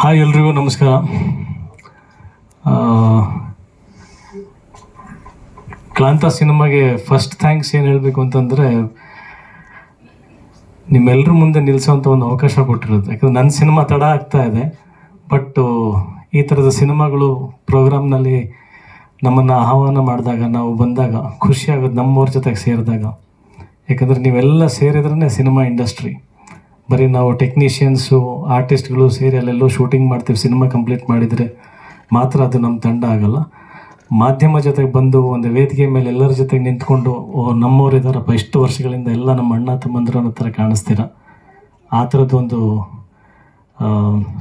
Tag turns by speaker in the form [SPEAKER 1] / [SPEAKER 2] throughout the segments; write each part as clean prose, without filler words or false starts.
[SPEAKER 1] Hi ಎಲ್ರಿಗೂ ನಮಸ್ಕಾರ. ಕ್ಲಾಂತ ಸಿನಿಮಾಗೆ ಫಸ್ಟ್ ಥ್ಯಾಂಕ್ಸ್ ಏನು ಹೇಳಬೇಕು ಅಂತಂದರೆ, ನಿಮ್ಮೆಲ್ಲರ ಮುಂದೆ ನಿಲ್ಲಿಸೋವಂಥ ಒಂದು ಅವಕಾಶ ಕೊಟ್ಟಿರೋದು. ಯಾಕಂದರೆ ನನ್ನ ಸಿನಿಮಾ ತಡ ಆಗ್ತಾ ಇದೆ, ಬಟ್ ಈ ಥರದ ಸಿನಿಮಾಗಳು ಪ್ರೋಗ್ರಾಮ್ನಲ್ಲಿ ನಮ್ಮನ್ನು ಆಹ್ವಾನ ಮಾಡಿದಾಗ, ನಾವು ಬಂದಾಗ ಖುಷಿ ಆಗೋದು ನಮ್ಮವ್ರ ಜೊತೆಗೆ ಸೇರಿದಾಗ. ಯಾಕಂದರೆ ನೀವೆಲ್ಲ ಸೇರಿದ್ರೇ ಸಿನಿಮಾ ಇಂಡಸ್ಟ್ರಿ. ಬರೀ ನಾವು ಟೆಕ್ನಿಷಿಯನ್ಸು, ಆರ್ಟಿಸ್ಟ್ಗಳು ಸೇರಿ ಅಲ್ಲೆಲ್ಲೋ ಶೂಟಿಂಗ್ ಮಾಡ್ತೀವಿ, ಸಿನಿಮಾ ಕಂಪ್ಲೀಟ್ ಮಾಡಿದರೆ ಮಾತ್ರ ಅದು ನಮ್ಮ ತಂಡ ಆಗೋಲ್ಲ. ಮಾಧ್ಯಮ ಜೊತೆಗೆ ಬಂದು ಒಂದು ವೇದಿಕೆ ಮೇಲೆ ಎಲ್ಲರ ಜೊತೆಗೆ ನಿಂತ್ಕೊಂಡು, ನಮ್ಮವ್ರು ಇದ್ದಾರಪ್ಪ ಇಷ್ಟು ವರ್ಷಗಳಿಂದ, ಎಲ್ಲ ನಮ್ಮ ಅಣ್ಣ ತಮ್ಮಂದ್ರು ಅನ್ನೋ ಥರ ಕಾಣಿಸ್ತೀರ. ಆ ಥರದ್ದೊಂದು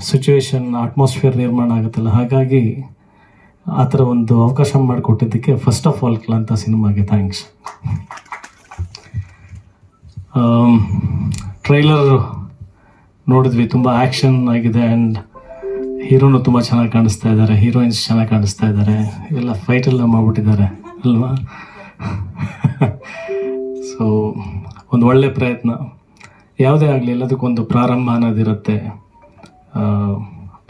[SPEAKER 1] ಸಿಚುವೇಶನ್, ಅಟ್ಮಾಸ್ಫಿಯರ್ ನಿರ್ಮಾಣ ಆಗುತ್ತಲ್ಲ. ಹಾಗಾಗಿ ಆ ಥರ ಒಂದು ಅವಕಾಶ ಮಾಡಿಕೊಟ್ಟಿದ್ದಕ್ಕೆ ಫಸ್ಟ್ ಆಫ್ ಆಲ್ ಕ್ಲಾಂತ ಸಿನಿಮಾಗೆ ಥ್ಯಾಂಕ್ಸ್. ಟ್ರೈಲರ್ ನೋಡಿದ್ವಿ, ತುಂಬ ಆ್ಯಕ್ಷನ್ ಆಗಿದೆ ಆ್ಯಂಡ್ ಹೀರೋನು ತುಂಬ ಚೆನ್ನಾಗಿ ಕಾಣಿಸ್ತಾ ಇದ್ದಾರೆ, ಹೀರೋಯಿನ್ಸ್ ಚೆನ್ನಾಗಿ ಕಾಣಿಸ್ತಾ ಇದ್ದಾರೆ, ಎಲ್ಲ ಫೈಟೆಲ್ಲ ಮಾಡಿಬಿಟ್ಟಿದ್ದಾರೆ ಅಲ್ವಾ. ಸೊ ಒಂದು ಒಳ್ಳೆ ಪ್ರಯತ್ನ. ಯಾವುದೇ ಆಗಲಿ ಎಲ್ಲದಕ್ಕೊಂದು ಪ್ರಾರಂಭ ಅನ್ನೋದಿರುತ್ತೆ,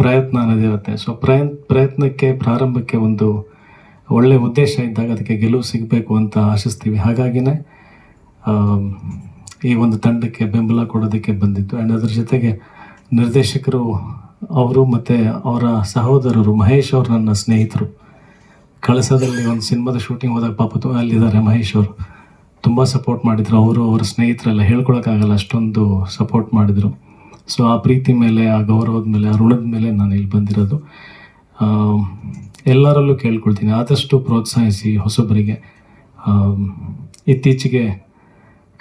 [SPEAKER 1] ಪ್ರಯತ್ನ ಅನ್ನೋದಿರುತ್ತೆ. ಸೊ ಪ್ರಯತ್ನಕ್ಕೆ, ಪ್ರಾರಂಭಕ್ಕೆ ಒಂದು ಒಳ್ಳೆಯ ಉದ್ದೇಶ ಇದ್ದಾಗ ಅದಕ್ಕೆ ಗೆಲುವು ಸಿಗಬೇಕು ಅಂತ ಆಶಿಸ್ತೀವಿ. ಹಾಗಾಗಿನೇ ಈ ಒಂದು ತಂಡಕ್ಕೆ ಬೆಂಬಲ ಕೊಡೋದಕ್ಕೆ ಬಂದಿದ್ದು. ಆ್ಯಂಡ್ ಅದ್ರ ಜೊತೆಗೆ ನಿರ್ದೇಶಕರು ಅವರು ಮತ್ತು ಅವರ ಸಹೋದರರು ಮಹೇಶ್ ಅವರು ನನ್ನ ಸ್ನೇಹಿತರು. ಕಳಸದಲ್ಲಿ ಒಂದು ಸಿನಿಮಾದ ಶೂಟಿಂಗ್ ಹೋದಾಗ ಪಾಪ ಅಲ್ಲಿದ್ದಾರೆ ಮಹೇಶ್ ಅವರು, ತುಂಬ ಸಪೋರ್ಟ್ ಮಾಡಿದರು. ಅವರು ಅವರ ಸ್ನೇಹಿತರೆಲ್ಲ ಹೇಳ್ಕೊಳಕ್ಕಾಗಲ್ಲ, ಅಷ್ಟೊಂದು ಸಪೋರ್ಟ್ ಮಾಡಿದರು. ಸೊ ಆ ಪ್ರೀತಿ ಮೇಲೆ, ಆ ಗೌರವದ ಮೇಲೆ, ಆ ಋಣದ ಮೇಲೆ ನಾನು ಇಲ್ಲಿ ಬಂದಿರೋದು. ಎಲ್ಲರಲ್ಲೂ ಕೇಳ್ಕೊಳ್ತೀನಿ, ಆದಷ್ಟು ಪ್ರೋತ್ಸಾಹಿಸಿ ಹೊಸಬರಿಗೆ. ಇತ್ತೀಚೆಗೆ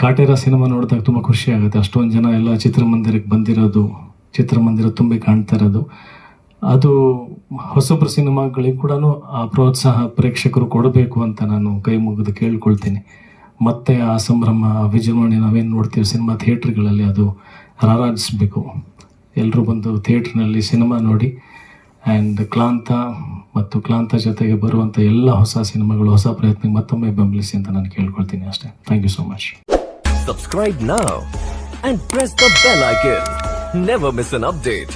[SPEAKER 1] ಕಾಟೇರ ಸಿನಿಮಾ ನೋಡಿದಾಗ ತುಂಬ ಖುಷಿ ಆಗುತ್ತೆ. ಅಷ್ಟೊಂದು ಜನ ಎಲ್ಲ ಚಿತ್ರಮಂದಿರಕ್ಕೆ ಬಂದಿರೋದು, ಚಿತ್ರಮಂದಿರ ತುಂಬಿ ಕಾಣ್ತಾ ಇರೋದು, ಅದು ಹೊಸಬ್ರ ಸಿನಿಮಾಗಳಿಗೆ ಕೂಡ ಆ ಪ್ರೋತ್ಸಾಹ ಪ್ರೇಕ್ಷಕರು ಕೊಡಬೇಕು ಅಂತ ನಾನು ಕೈ ಮುಗಿದು ಕೇಳ್ಕೊಳ್ತೀನಿ. ಮತ್ತು ಆ ಸಂಭ್ರಮ, ಆ ವಿಜೃಂಭಣೆ ನಾವೇನು ನೋಡ್ತೀವಿ ಸಿನಿಮಾ ಥಿಯೇಟ್ರ್ಗಳಲ್ಲಿ, ಅದು ರಾರಾಜಿಸ್ಬೇಕು. ಎಲ್ಲರೂ ಬಂದು ಥಿಯೇಟ್ರ್ನಲ್ಲಿ ಸಿನಿಮಾ ನೋಡಿ. ಆ್ಯಂಡ್ ಕ್ಲಾಂತ ಮತ್ತು ಕ್ಲಾಂತ ಜೊತೆಗೆ ಬರುವಂಥ ಎಲ್ಲ ಹೊಸ ಸಿನಿಮಾಗಳು, ಹೊಸ ಪ್ರಯತ್ನಕ್ಕೆ ಮತ್ತೊಮ್ಮೆ ಬೆಂಬಲಿಸಿ ಅಂತ ನಾನು ಕೇಳ್ಕೊಳ್ತೀನಿ ಅಷ್ಟೇ. Thank you so much.
[SPEAKER 2] Subscribe now and press the bell icon. Never miss an update.